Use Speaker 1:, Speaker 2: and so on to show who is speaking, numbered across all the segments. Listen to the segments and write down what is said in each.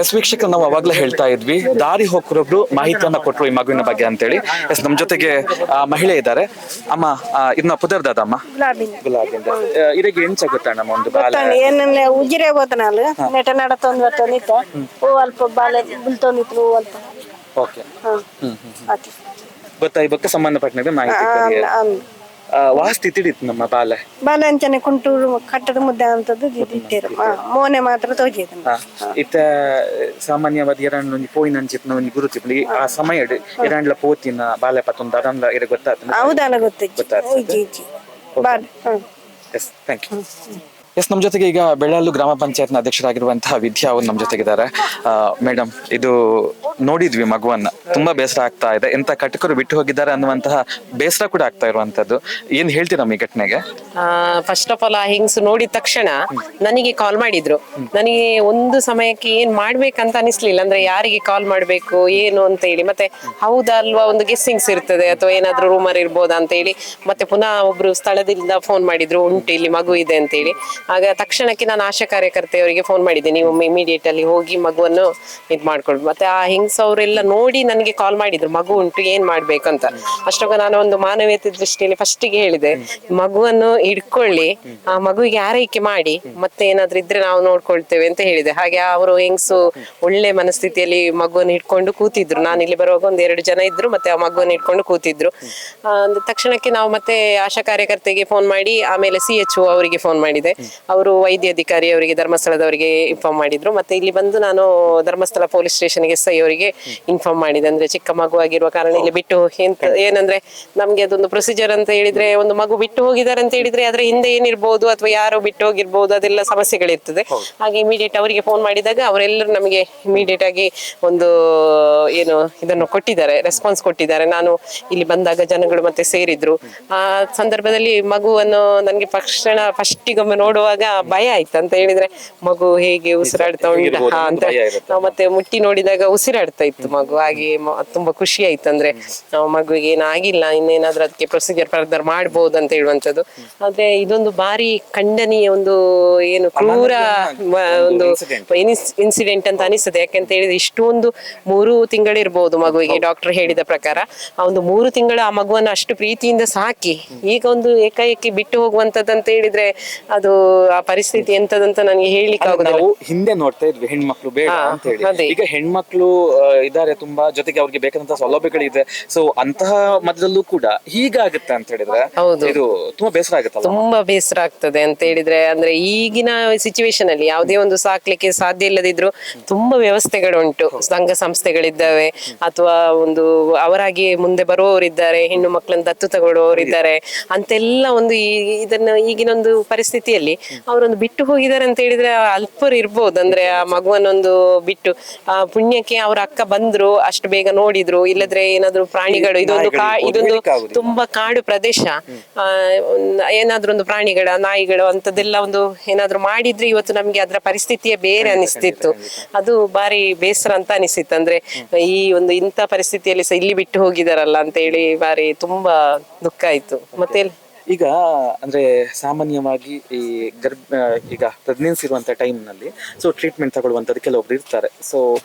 Speaker 1: S ವೀಕ್ಷಕ, ನಾವು ಅವಾಗ್ಲೇ ಹೇಳ್ತಾ ಇದ್ವಿ, ದಾರಿ ಹೋಗ್ರೊಬ್ರು ಮಾಹಿತಿಯನ್ನ ಕೊಟ್ರು ಈ ಮಗುವಿನ ಬಗ್ಗೆ ಅಂತೇಳಿ. ಎಸ್, ನಮ್ ಜೊತೆಗೆ ಮಹಿಳೆ ಇದ್ದಾರೆ. ಅಮ್ಮ, ಇದನ್ನ ಪುದರ್ದಾದ ಅಮ್ಮ ಗುಲಾಬಿಂದ ಇದಕ್ಕೆ ಏನ್ ಚಗುತ್ತ ನಮ್ಮ ಒಂದು ಬಾಲ
Speaker 2: ಏನನ್ನ ಉಜಿರೆ ಹೋತನಾಲು ನೆಟ ನಡತೊಂದು ಬರ್ತೊಂದಿತ್ತ ಓ ಅಲ್ಪ ಬಾಲೆ ಬುಲ್ತೊಂದಿತ್ತು ಓ ಅಲ್ಪ.
Speaker 1: ಓಕೆ, ಗೊತ್ತಾ ಈ ಬಗ್ಗೆ ಸಂಬಂಧಪಟ್ಟ ಮಾಹಿತಿ ವಾಸ್ತಿ ತಿಳಿತು ನಮ್ಮ ಬಾಲೆ
Speaker 2: ಬಾಲೆ ಅಂಚನೆ ಕುಂಟೂರು ಕಟ್ಟದ ಮುದ್ದೆ ಅಂತದ್ದು ಇಟ್ಟಿರು ಮೋನೆ ಮಾತ್ರ ತೋಜಿದ
Speaker 1: ಇತ್ತ ಸಾಮಾನ್ಯವಾದ ಎರಡು ಪೋಯಿನ ಅಂಚಿತ್ನ ಒಂದು ಗುರುತಿಪ್ಲಿ ಆ ಸಮಯ ಎರಡ್ಲ ಪೋತಿನ ಬಾಲೆ ಪತ್ತೊಂದು ಅದನ್ನ ಇದು ಗೊತ್ತಾಗ್ತದೆ.
Speaker 2: ಹೌದಲ್ಲ ಗೊತ್ತಿಜ್ಜಿ
Speaker 1: ಎಸ್, ಥ್ಯಾಂಕ್ ಯು. ಎಸ್, ನಮ್ಮ ಜೊತೆಗೆ ಈಗ ಬೆಳ್ಳಾಲು ಗ್ರಾಮ ಪಂಚಾಯತ್ನ ಅಧ್ಯಕ್ಷರಾಗಿರುವಂತಹ ವಿದ್ಯಾ ಅವರು ನಮ್ಮ ಜೊತೆಗಿದ್ದಾರೆ. ಮೇಡಮ್, ಇದು ನೋಡಿದ್ವಿ ಮಗುವನ್ನ, ತುಂಬಾ ಬೇಸರ ಆಗ್ತಾ ಇದೆ. ಎಂತ ಕಟಕರು ಬಿಟ್ಟು ಹೋಗಿದ್ದಾರೆ ಅನ್ನುವಂತಹ ಬೇಸರ ಕೂಡ ಆಗ್ತಾ ಇರುವಂತದ್ದು. ಏನ್ ಹೇಳ್ತೀರಮ್ಮ ಈ ಘಟನೆಗೆ?
Speaker 3: ಫಸ್ಟ್ ಆಫ್ ಆಲ್ ಆ ಹೆಂಗ್ಸು ನೋಡಿದ ತಕ್ಷಣ ನನಗೆ ಕಾಲ್ ಮಾಡಿದ್ರು. ನನಗೆ ಒಂದು ಸಮಯಕ್ಕೆ ಏನ್ ಮಾಡ್ಬೇಕಂತ ಅನಿಸ್ಲಿಲ್ಲ, ಅಂದ್ರೆ ಯಾರಿಗೆ ಕಾಲ್ ಮಾಡ್ಬೇಕು ಏನು ಅಂತ ಹೇಳಿ. ಮತ್ತೆ ಹೌದಾ ಅಲ್ವಾ ಒಂದು ಗೆಸ್ಸಿಂಗ್ಸ್ ಇರ್ತದೆ, ಅಥವಾ ಏನಾದ್ರೂ ರೂಮರ್ ಇರ್ಬೋದಾ ಅಂತ ಹೇಳಿ. ಮತ್ತೆ ಪುನಃ ಒಬ್ರು ಸ್ಥಳದಿಂದ ಫೋನ್ ಮಾಡಿದ್ರು, ಉಂಟು ಇಲ್ಲಿ ಮಗು ಇದೆ ಅಂತ ಹೇಳಿ. ಆಗ ತಕ್ಷಣಕ್ಕೆ ನಾನು ಆಶಾ ಕಾರ್ಯಕರ್ತೆಯವರಿಗೆ ಫೋನ್ ಮಾಡಿದ್ದೆ, ನೀವು ಇಮಿಡಿಯೇಟ್ ಅಲ್ಲಿ ಹೋಗಿ ಮಗುವನ್ನು ಇದ್ ಮಾಡ್ಕೊಳ್ಬೇಕು. ಮತ್ತೆ ಆ ಹೆಂಗ್ಸ್ ಅವರೆಲ್ಲ ನೋಡಿ ನನಗೆ ಕಾಲ್ ಮಾಡಿದ್ರು, ಮಗು ಉಂಟು ಏನ್ ಮಾಡ್ಬೇಕಂತ. ಅಷ್ಟೊಂಗ ನಾನು ಒಂದು ಮಾನವೀಯತೆ ದೃಷ್ಟಿಯಲ್ಲಿ ಫಸ್ಟಿಗೆ ಹೇಳಿದೆ, ಮಗುವನ್ನು ಹಿಡ್ಕೊಳ್ಳಿ, ಆ ಮಗುವಿಗೆ ಆರೈಕೆ ಮಾಡಿ, ಮತ್ತೆ ಏನಾದ್ರೂ ಇದ್ರೆ ನಾವು ನೋಡ್ಕೊಳ್ತೇವೆ ಅಂತ ಹೇಳಿದೆ. ಹಾಗೆ ಅವರು ಹೆಂಗ್ಸು ಒಳ್ಳೆ ಮನಸ್ಥಿತಿಯಲ್ಲಿ ಮಗುವನ್ನು ಹಿಡ್ಕೊಂಡು ಕೂತಿದ್ರು. ನಾನು ಇಲ್ಲಿ ಬರುವಾಗ 1-2 ಜನ ಇದ್ರು, ಮತ್ತೆ ಆ ಮಗುವನ್ನು ಹಿಡ್ಕೊಂಡು ಕೂತಿದ್ರು. ತಕ್ಷಣಕ್ಕೆ ನಾವು ಮತ್ತೆ ಆಶಾ ಕಾರ್ಯಕರ್ತೆಗೆ ಫೋನ್ ಮಾಡಿ, ಆಮೇಲೆ CHO ಅವರಿಗೆ ಫೋನ್ ಮಾಡಿದೆ. ಅವರು ವೈದ್ಯಾಧಿಕಾರಿ ಅವರಿಗೆ, ಧರ್ಮಸ್ಥಳದವರಿಗೆ ಇನ್ಫಾರ್ಮ್ ಮಾಡಿದ್ರು. ಮತ್ತೆ ಇಲ್ಲಿ ಬಂದು ನಾನು ಧರ್ಮಸ್ಥಳ ಪೊಲೀಸ್ ಸ್ಟೇಷನ್ಗೆ SI ಅವರಿಗೆ ಇನ್ಫಾರ್ಮ್ ಮಾಡಿದೆ. ಅಂದ್ರೆ ಚಿಕ್ಕ ಮಗು ಆಗಿರುವ ಕಾರಣ ಇಲ್ಲಿ ಬಿಟ್ಟು ಏನಂದ್ರೆ ನಮ್ಗೆ ಅದೊಂದು ಪ್ರೊಸೀಜರ್ ಅಂತ ಹೇಳಿದ್ರೆ, ಒಂದು ಮಗು ಬಿಟ್ಟು ಹೋಗಿದ್ದಾರೆ ಅಂತ ಹೇಳಿದ್ರೆ ಅದ್ರ ಹಿಂದೆ ಏನಿರ್ಬೋದು ಅಥವಾ ಯಾರೋ ಬಿಟ್ಟು ಹೋಗಿರ್ಬೋದು, ಅದೆಲ್ಲ ಸಮಸ್ಯೆಗಳಿರ್ತದೆ. ಹಾಗೆ ಇಮಿಡಿಯೇಟ್ ಅವರಿಗೆ ಫೋನ್ ಮಾಡಿದಾಗ ಅವರೆಲ್ಲರೂ ನಮಗೆ ಇಮಿಡಿಯೇಟ್ ಆಗಿ ಒಂದು ಏನು ಇದನ್ನು ಕೊಟ್ಟಿದ್ದಾರೆ, ರೆಸ್ಪಾನ್ಸ್ ಕೊಟ್ಟಿದ್ದಾರೆ. ನಾನು ಇಲ್ಲಿ ಬಂದಾಗ ಜನಗಳು ಮತ್ತೆ ಸೇರಿದ್ರು. ಆ ಸಂದರ್ಭದಲ್ಲಿ ಮಗುವನ್ನು ನನಗೆ ಫಸ್ಟಿಗೊಮ್ಮೆ ನೋಡುವಾಗ ಭಯ ಆಯ್ತು. ಅಂತ ಹೇಳಿದ್ರೆ ಮಗು ಹೇಗೆ ಉಸಿರಾಡ್ತಾ ಉಂಟ ಅಂತ, ಮತ್ತೆ ಮುಟ್ಟಿ ನೋಡಿದಾಗ ಉಸಿರಾಡ್ತಾ ಇತ್ತು ಮಗು. ಹಾಗೆ ತುಂಬಾ ಖುಷಿ ಆಯ್ತು. ಅಂದ್ರೆ ಮಗುವಿಗೆ ಏನಾಗಿಲ್ಲ, ಇನ್ನೇನಾದ್ರೂ ಅದಕ್ಕೆ ಪ್ರೊಸೀಜರ್ ಫರ್ದರ್ ಮಾಡ್ಬೋದು ಅಂತ ಹೇಳುವಂತದ್ದು. ಆದ್ರೆ ಇದೊಂದು ಬಾರಿ ಖಂಡನೀಯ ಒಂದು ಏನು ಕ್ರೂರ ಒಂದು ಇನ್ಸಿಡೆಂಟ್ ಅಂತ ಅನಿಸ್ತದೆ. ಯಾಕಂತ ಹೇಳಿದ್ರೆ ಇಷ್ಟೊಂದು 3 ತಿಂಗಳಿರ್ಬೋದು ಮಗುವಿಗೆ, ಡಾಕ್ಟರ್ ಹೇಳಿದ ಪ್ರಕಾರ. ಆ ಒಂದು 3 ತಿಂಗಳು ಆ ಮಗುವನ್ನು ಅಷ್ಟು ಪ್ರೀತಿಯಿಂದ ಸಾಕಿ ಈಗ ಒಂದು ಏಕಾಏಕಿ ಬಿಟ್ಟು ಹೋಗುವಂತದ್ದಂತ ಹೇಳಿದ್ರೆ ಅದು ಆ ಪರಿಸ್ಥಿತಿ ಎಂತದಂತ ನನಗೆ ಹೇಳಿಕ್ಕೆ ಆಗುದಿಲ್ಲ.
Speaker 1: ನಾವು ಹಿಂದೆ ನೋಡ್ತಾ ಇದ್ವಿ ಹೆಣ್ಮಕ್ಳು ಬೇಡ ಅಂತ ಹೇಳಿ. ಈಗ ಹೆಣ್ಮಕ್ಳು ಇದಾರೆ ತುಂಬಾ, ಜೊತೆಗೆ ಅವ್ರಿಗೆ ಬೇಕಾದಂತಹ ಸೌಲಭ್ಯಗಳಿದೆ. ಸೊ ಅಂತಹ ಮಧ್ಯದಲ್ಲೂ ಕೂಡ ಹೀಗಾಗುತ್ತೆ ಅಂತ ಹೇಳಿದ್ರೆ ಇದು ತುಂಬಾ ಬೇಸರ ಆಗುತ್ತಲ್ಲ. ತುಂಬಾ
Speaker 3: ಬೇಸರ ಆಗ್ತದೆ ಅಂತ ಹೇಳಿದ್ರೆ, ಅಂದ್ರೆ ಈಗಿನ ಸಿಚುವೇಶನ್ ಅಲ್ಲಿ ಯಾವುದೇ ಒಂದು ಸಾಕ್ಲಿಕ್ಕೆ ಸಾಧ್ಯ ಇಲ್ಲದಿದ್ರು ತುಂಬಾ ವ್ಯವಸ್ಥೆಗಳು ಉಂಟು. ಸಂಘ ಸಂಸ್ಥೆಗಳಿದ್ದಾವೆ, ಅಥವಾ ಒಂದು ಅವರಾಗಿ ಮುಂದೆ ಬರುವವರಿದ್ದಾರೆ, ಹೆಣ್ಣು ಮಕ್ಕಳನ್ನು ದತ್ತು ತಗೊಳ್ಳುವವರಿದ್ದಾರೆ ಅಂತೆಲ್ಲ. ಒಂದು ಇದನ್ನ ಈಗಿನೊಂದು ಪರಿಸ್ಥಿತಿಯಲ್ಲಿ ಅವರೊಂದು ಬಿಟ್ಟು ಹೋಗಿದ್ದಾರೆ ಅಂತ ಹೇಳಿದ್ರೆ ಅಲ್ಪರು ಇರ್ಬೋದು. ಅಂದ್ರೆ ಆ ಮಗುವನ್ನೊಂದು ಬಿಟ್ಟು ಆ ಪುಣ್ಯಕ್ಕೆ ಅವ್ರ ಅಕ್ಕ ಬಂದ್ರು, ಅಷ್ಟು ಬೇಗ ನೋಡಿದ್ರು. ಇಲ್ಲದ್ರೆ ಏನಾದ್ರು ಪ್ರಾಣಿಗಳು, ಇದೊಂದು ತುಂಬಾ ಕಾಡು ಪ್ರದೇಶ, ಏನಾದ್ರೂ ಒಂದು ಪ್ರಾಣಿಗಳ ನಾಯಿಗಳು ಅಂತದೆಲ್ಲ ಒಂದು ಏನಾದ್ರು ಮಾಡಿದ್ರೆ ಇವತ್ತು ನಮ್ಗೆ ಅದರ ಪರಿಸ್ಥಿತಿಯೇ ಬೇರೆ ಅನಿಸ್ತಿತ್ತು. ಅದು ಬಾರಿ ಬೇಸರ ಅಂತ ಅನಿಸಿತ್ತು. ಅಂದ್ರೆ ಈ ಒಂದು ಇಂಥ ಪರಿಸ್ಥಿತಿಯಲ್ಲಿ ಸಹ ಇಲ್ಲಿ ಬಿಟ್ಟು ಹೋಗಿದಾರಲ್ಲ ಅಂತ ಹೇಳಿ ಬಾರಿ ತುಂಬಾ ದುಃಖ ಆಯ್ತು. ಮತ್ತೆ
Speaker 1: ಈಗ ಅಂದ್ರೆ ಸಾಮಾನ್ಯವಾಗಿ ಈಗ ಪ್ರೆಗ್ನೆನ್ಸಿ ಇರುವಂತ ಟೈಮ್ ನಲ್ಲಿ ಸೊ ಟ್ರೀಟ್ಮೆಂಟ್ ತಗೊಳ್ಳುವಂತದ್ದು ಕೆಲವೊಬ್ರು ಇರ್ತಾರೆ. ಸೊ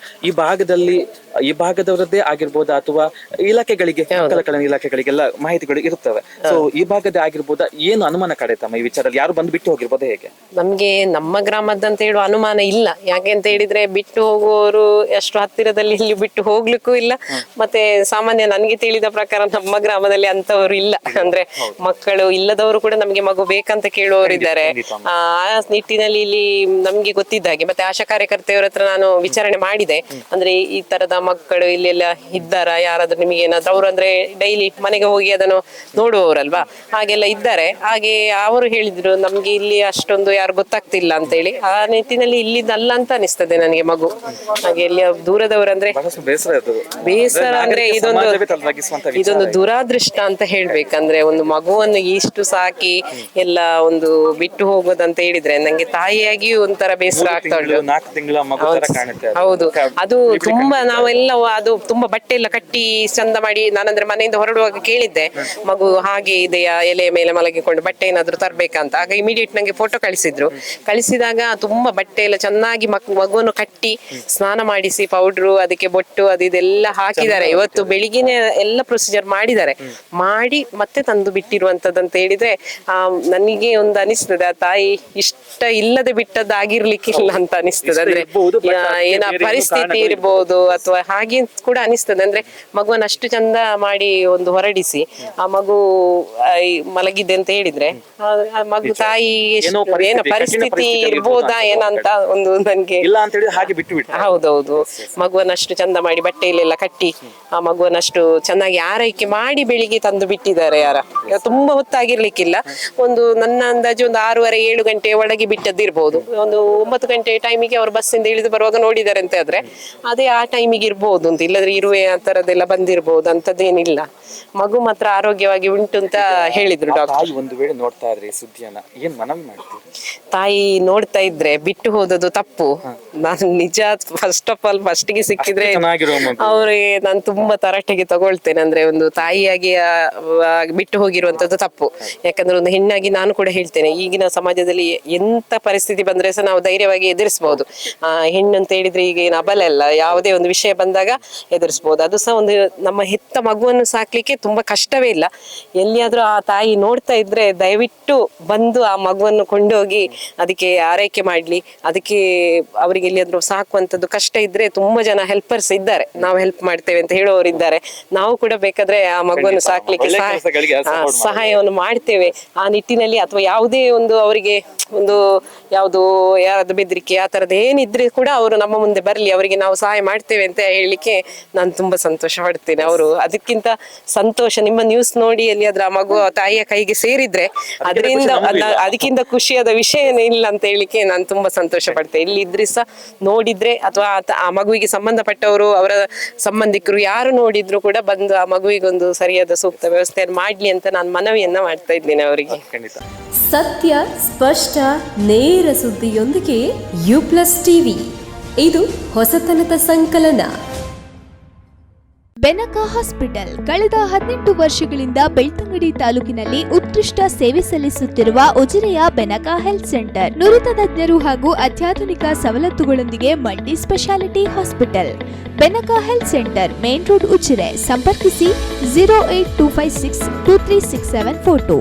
Speaker 1: ಈ ಭಾಗದವರದ್ದೇ ಆಗಿರ್ಬೋದಾ, ಅಥವಾ ಇಲಾಖೆಗಳಿಗೆ, ಕಲಕಲನ ಇಲಾಖೆಗಳಿಗೆಲ್ಲ ಮಾಹಿತಿಗಳು ಇರ್ತವೆ. ಸೊ ಈ ಭಾಗದ ಆಗಿರ್ಬೋದಾ, ಏನು ಅನುಮಾನ ಕಡೆತಮ್ಮ ಈ ವಿಚಾರದಲ್ಲಿ? ಯಾರು ಬಂದು ಬಿಟ್ಟು ಹೋಗಿರ್ಬೋದ ಹೇಗೆ?
Speaker 3: ನಮ್ಗೆ ನಮ್ಮ ಗ್ರಾಮದಂತ ಹೇಳುವ ಅನುಮಾನ ಇಲ್ಲ. ಯಾಕೆ ಅಂತ ಹೇಳಿದ್ರೆ ಬಿಟ್ಟು ಹೋಗುವವರು ಅಷ್ಟು ಹತ್ತಿರದಲ್ಲಿ ಇಲ್ಲಿ ಬಿಟ್ಟು ಹೋಗ್ಲಿಕ್ಕೂ ಇಲ್ಲ. ಮತ್ತೆ ಸಾಮಾನ್ಯ ನನಗೆ ತಿಳಿದ ಪ್ರಕಾರ ನಮ್ಮ ಗ್ರಾಮದಲ್ಲಿ ಅಂತವರು ಇಲ್ಲ. ಅಂದ್ರೆ ಮಕ್ಕಳು ಇಲ್ಲದವರು ಕೂಡ ನಮ್ಗೆ ಮಗು ಬೇಕಂತ ಕೇಳುವವರಿದ್ದಾರೆ. ಆ ನಿಟ್ಟಿನಲ್ಲಿ ಇಲ್ಲಿ ನಮ್ಗೆ ಗೊತ್ತಿದ್ದ ಹಾಗೆ ಮತ್ತೆ ಆಶಾ ಕಾರ್ಯಕರ್ತೆಯವರ ಹತ್ರ ನಾನು ವಿಚಾರಣೆ ಮಾಡಿದೆ. ಅಂದ್ರೆ ಈ ತರದ ಮಕ್ಕಳು ಇಲ್ಲೆಲ್ಲ ಇದ್ದಾರ, ಯಾರಾದ್ರೂ ನಿಮಗೆ ಏನಾದ್ರು, ಅವರು ಅಂದ್ರೆ ಡೈಲಿ ಮನೆಗೆ ಹೋಗಿ ಅದನ್ನು ನೋಡುವವರಲ್ವಾ, ಹಾಗೆಲ್ಲ ಇದ್ದಾರೆ. ಹಾಗೆ ಅವರು ಹೇಳಿದ್ರು ನಮ್ಗೆ ಇಲ್ಲಿ ಅಷ್ಟೊಂದು ಯಾರು ಗೊತ್ತಾಗ್ತಿಲ್ಲ ಅಂತ ಹೇಳಿ. ಆ ನಿಟ್ಟಿನಲ್ಲಿ ಇಲ್ಲಿದ್ದಲ್ಲ ಅಂತ ಅನಿಸ್ತದೆ ನನಗೆ ಮಗು. ಹಾಗೆ ಇಲ್ಲಿ ದೂರದವರಂದ್ರೆ ಬೇಸರ, ಅಂದ್ರೆ ಇದೊಂದು ದುರಾದೃಷ್ಟ ಅಂತ ಹೇಳ್ಬೇಕಂದ್ರೆ ಒಂದು ಮಗುವನ್ನು ಈ ಇಷ್ಟು ಸಾಕಿ ಎಲ್ಲ ಒಂದು ಬಿಟ್ಟು ಹೋಗೋದಂತ ಹೇಳಿದ್ರೆ ನಂಗೆ ತಾಯಿಯಾಗಿಯೂ ಒಂಥರ ಬೇಸರ ಆಗ್ತಾ ಉಂಟು.
Speaker 1: 4 ತಿಂಗಳ ಮಗು ತರ ಕಾಣುತ್ತೆ ಅದು.
Speaker 3: ಹೌದು, ಅದು ತುಂಬಾ ನಾವೆಲ್ಲ ಅದು ತುಂಬಾ ಬಟ್ಟೆ ಎಲ್ಲ ಕಟ್ಟಿ ಚಂದ ಮಾಡಿ, ನಾನಂದ್ರೆ ಮನೆಯಿಂದ ಹೊರಡುವಾಗ ಕೇಳಿದ್ದೆ ಮಗು ಹಾಗೆ ಇದೆಯಾ, ಎಲೆಯ ಮೇಲೆ ಮಲಗಿಕೊಂಡು ಬಟ್ಟೆ ಏನಾದ್ರು ತರ್ಬೇಕಂತ. ಆಗ ಇಮಿಡಿಯೇಟ್ ನಂಗೆ ಫೋಟೋ ಕಳಿಸಿದಾಗ ತುಂಬಾ ಬಟ್ಟೆ ಎಲ್ಲ ಚೆನ್ನಾಗಿ ಮಗುವನ್ನು ಕಟ್ಟಿ ಸ್ನಾನ ಮಾಡಿಸಿ ಪೌಡ್ರು ಅದಕ್ಕೆ ಬೊಟ್ಟು ಅದು ಇದೆಲ್ಲ ಹಾಕಿದ್ದಾರೆ. ಇವತ್ತು ಬೆಳಿಗ್ಗೆನೆ ಎಲ್ಲ ಪ್ರೊಸೀಜರ್ ಮಾಡಿ ಮತ್ತೆ ತಂದು ಬಿಟ್ಟಿರುವಂತದ್ದಂತ ಹೇಳಿದ್ರೆ ನನಗೆ ಒಂದು ಅನಿಸ್ತದೆ, ಆ ತಾಯಿ ಇಷ್ಟ ಇಲ್ಲದೆ ಬಿಟ್ಟದ್ದಾಗಿರ್ಲಿಕ್ಕಿಲ್ಲ ಅಂತ ಅನಿಸ್ತದೆ. ಅಂದ್ರೆ ಏನ ಪರಿಸ್ಥಿತಿ ಇರ್ಬೋದು ಅಥವಾ ಹಾಗೆ ಕೂಡ ಅನಿಸ್ತದೆ. ಅಂದ್ರೆ ಮಗುವನ್ನು ಅಷ್ಟು ಚಂದ ಮಾಡಿ ಒಂದು ಹೊರಡಿಸಿ ಆ ಮಗು ಮಲಗಿದೆ ಅಂತ ಹೇಳಿದ್ರೆ ಆ ಮಗು ತಾಯಿ ಏನೋ ಪರಿಸ್ಥಿತಿ ಇರ್ಬೋದಾ ಏನಂತ ಒಂದು ನನ್ಗೆ
Speaker 1: ಇಲ್ಲ ಅಂತ ಹೇಳಿದ್ರೆ ಹಾಗೆ ಬಿಟ್ಟು ಬಿಟ್ಟು.
Speaker 3: ಹೌದೌದು, ಮಗುವನ್ನಷ್ಟು ಚಂದ ಮಾಡಿ ಬಟ್ಟೆಯಲ್ಲೆಲ್ಲ ಕಟ್ಟಿ ಆ ಮಗುವನ್ನಷ್ಟು ಚೆನ್ನಾಗಿ ಆರೈಕೆ ಮಾಡಿ ಬೆಳಿಗ್ಗೆ ತಂದು ಬಿಟ್ಟಿದ್ದಾರೆ. ತುಂಬಾ ಹೊತ್ತಾಗಿರ್ಲಿಕ್ಕಿಲ್ಲ, ಒಂದು ನನ್ನ ಅಂದಾಜು ಒಂದು 6:30-7 ಗಂಟೆ ಒಳಗೆ ಬಿಟ್ಟದ್ದಿರ್ಬೋದು. ಒಂದು 9 ಗಂಟೆ ಟೈಮಿಗೆ ಅವರು ಬಸ್ಸಿಂದ ಇಳಿದು ಬರುವಾಗ ನೋಡಿದ್ದಾರೆ ಅಂತ ಆದ್ರೆ ಅದೇ ಆ ಟೈಮಿಗೆ ಇರ್ಬೋದು ಅಂತ, ಇಲ್ಲದ್ರೆ ಇರುವೆ ಆ ತರದೆಲ್ಲ ಬಂದಿರ್ಬೋದು, ಅಂತದ್ದೇನಿಲ್ಲ. ಮಗು ಮಾತ್ರ ಆರೋಗ್ಯವಾಗಿ ಉಂಟು ಅಂತ ಹೇಳಿದ್ರು ಡಾಕ್ಟರ್.
Speaker 1: ಒಂದು ವೇಳೆ ನೋಡ್ತಾ ಇದ್ರೆ ಸುದ್ದಿಯನ್ನ ಏನ್ ಮನವಿ ಮಾಡ್ತೀವಿ?
Speaker 3: ತಾಯಿ ನೋಡ್ತಾ ಇದ್ರೆ ಬಿಟ್ಟು ಹೋದದ್ದು ತಪ್ಪು. ನಾನು ನಿಜ ಫಸ್ಟ್ ಆಫ್ ಆಲ್ ಫಸ್ಟಿಗೆ ಸಿಕ್ಕಿದ್ರೆ ಅವ್ರಿಗೆ ನಾನು ತುಂಬಾ ತರಾಟೆಗೆ ತಗೊಳ್ತೇನೆ. ಅಂದ್ರೆ ಒಂದು ತಾಯಿಯಾಗಿ ಬಿಟ್ಟು ಹೋಗಿರುವಂತದ್ದು ತಪ್ಪು. ಯಾಕಂದ್ರೆ ಒಂದು ಹೆಣ್ಣಾಗಿ ನಾನು ಕೂಡ ಹೇಳ್ತೇನೆ, ಈಗಿನ ಸಮಾಜದಲ್ಲಿ ಎಂತ ಪರಿಸ್ಥಿತಿ ಬಂದ್ರೆ ಸಹ ನಾವು ಧೈರ್ಯವಾಗಿ ಎದುರಿಸಬಹುದು. ಹೆಣ್ಣು ಅಂತ ಹೇಳಿದ್ರೆ ಈಗ ಏನು ಅಬಲ ಅಲ್ಲ, ಯಾವುದೇ ಒಂದು ವಿಷಯ ಬಂದಾಗ ಎದುರಿಸಬಹುದು. ಅದು ಸಹ ಒಂದು ನಮ್ಮ ಹೆತ್ತ ಮಗುವನ್ನು ಸಾಕ್ಲಿಕ್ಕೆ ತುಂಬಾ ಕಷ್ಟವೇ ಇಲ್ಲ. ಎಲ್ಲಿಯಾದ್ರೂ ಆ ತಾಯಿ ನೋಡ್ತಾ ಇದ್ರೆ ದಯವಿಟ್ಟು ಬಂದು ಆ ಮಗುವನ್ನು ಕೊಂಡೋಗಿ ಅದಕ್ಕೆ ಆರೈಕೆ ಮಾಡ್ಲಿ. ಅದಕ್ಕೆ ಅವರಿಗೆ ಎಲ್ಲಿಯಾದ್ರೂ ಸಾಕುವಂತದ್ದು ಕಷ್ಟ ಇದ್ರೆ ತುಂಬಾ ಜನ ಹೆಲ್ಪರ್ಸ್ ಇದ್ದಾರೆ, ನಾವು ಹೆಲ್ಪ್ ಮಾಡ್ತೇವೆ ಅಂತ ಹೇಳುವವರಿದ್ದಾರೆ. ನಾವು ಕೂಡ ಬೇಕಾದ್ರೆ ಆ ಮಗುವನ್ನು ಸಾಕ್ಲಿಕ್ಕೆ ಸಹಾಯವನ್ನು ಮಾಡ್ತೇವೆ ಆ ನಿಟ್ಟಿನಲ್ಲಿ. ಅಥವಾ ಯಾವುದೇ ಒಂದು ಅವರಿಗೆ ಒಂದು ಯಾವುದು ಯಾರಾದ್ರೂ ಬೆದರಿಕೆ ಆ ತರದ್ದು ಏನಿದ್ರೆ ಕೂಡ ಅವರು ನಮ್ಮ ಮುಂದೆ ಬರ್ಲಿ, ಅವರಿಗೆ ನಾವು ಸಹಾಯ ಮಾಡ್ತೇವೆ ಅಂತ ಹೇಳಲಿಕ್ಕೆ ನಾನು ತುಂಬಾ ಸಂತೋಷ ಪಡ್ತೇನೆ. ಅವರು ಅದಕ್ಕಿಂತ ಸಂತೋಷ ನಿಮ್ಮ ನ್ಯೂಸ್ ನೋಡಿ ಎಲ್ಲಿಯಾದ್ರೂ ಆ ಮಗು ತಾಯಿಯ ಕೈಗೆ ಸೇರಿದ್ರೆ ಅದಕ್ಕಿಂತ ಖುಷಿಯಾದ ವಿಷಯನೇ ಇಲ್ಲ ಅಂತ ಹೇಳಿಕ್ಕೆ ನಾನು ತುಂಬಾ ಸಂತೋಷ ಪಡ್ತೇನೆ. ಇಲ್ಲಿದ್ರೆ ಸಹ ನೋಡಿದ್ರೆ ಅಥವಾ ಆ ಮಗುವಿಗೆ ಸಂಬಂಧಪಟ್ಟವರು ಅವರ ಸಂಬಂಧಿಕರು ಯಾರು ನೋಡಿದ್ರು ಕೂಡ ಬಂದು ಆ ಮಗುವಿಗೊಂದು ಸರಿಯಾದ ಸೂಕ್ತ ವ್ಯವಸ್ಥೆಯನ್ನು ಮಾಡ್ಲಿ ಅಂತ ನಾನು ಮನವಿಯನ್ನ ಮಾಡ್ತಾ ಇದ್ದೇನೆ ಅವರಿಗೆ.
Speaker 4: ಸತ್ಯ, ಸ್ಪಷ್ಟ, ನೇರ ಸುದ್ದಿಯೊಂದಿಗೆ U+ ಟಿವಿ, ಇದು ಹೊಸತನದ ಸಂಕಲನ.
Speaker 5: ಬೆನಕ ಹಾಸ್ಪಿಟಲ್ ಕಳೆದ 18 ವರ್ಷಗಳಿಂದ ಬೆಳ್ತಂಗಡಿ ತಾಲೂಕಿನಲ್ಲಿ ಉತ್ಕೃಷ್ಟ ಸೇವೆ ಸಲ್ಲಿಸುತ್ತಿರುವ ಉಜಿರೆಯ ಬೆನಕ ಹೆಲ್ತ್ ಸೆಂಟರ್ ನುರಿತ ತಜ್ಞರು ಹಾಗೂ ಅತ್ಯಾಧುನಿಕ ಸವಲತ್ತುಗಳೊಂದಿಗೆ multi speciality hospital. Benaka health centre, main road, Ujire. ಸಂಪರ್ಕಿಸಿ 08256236742.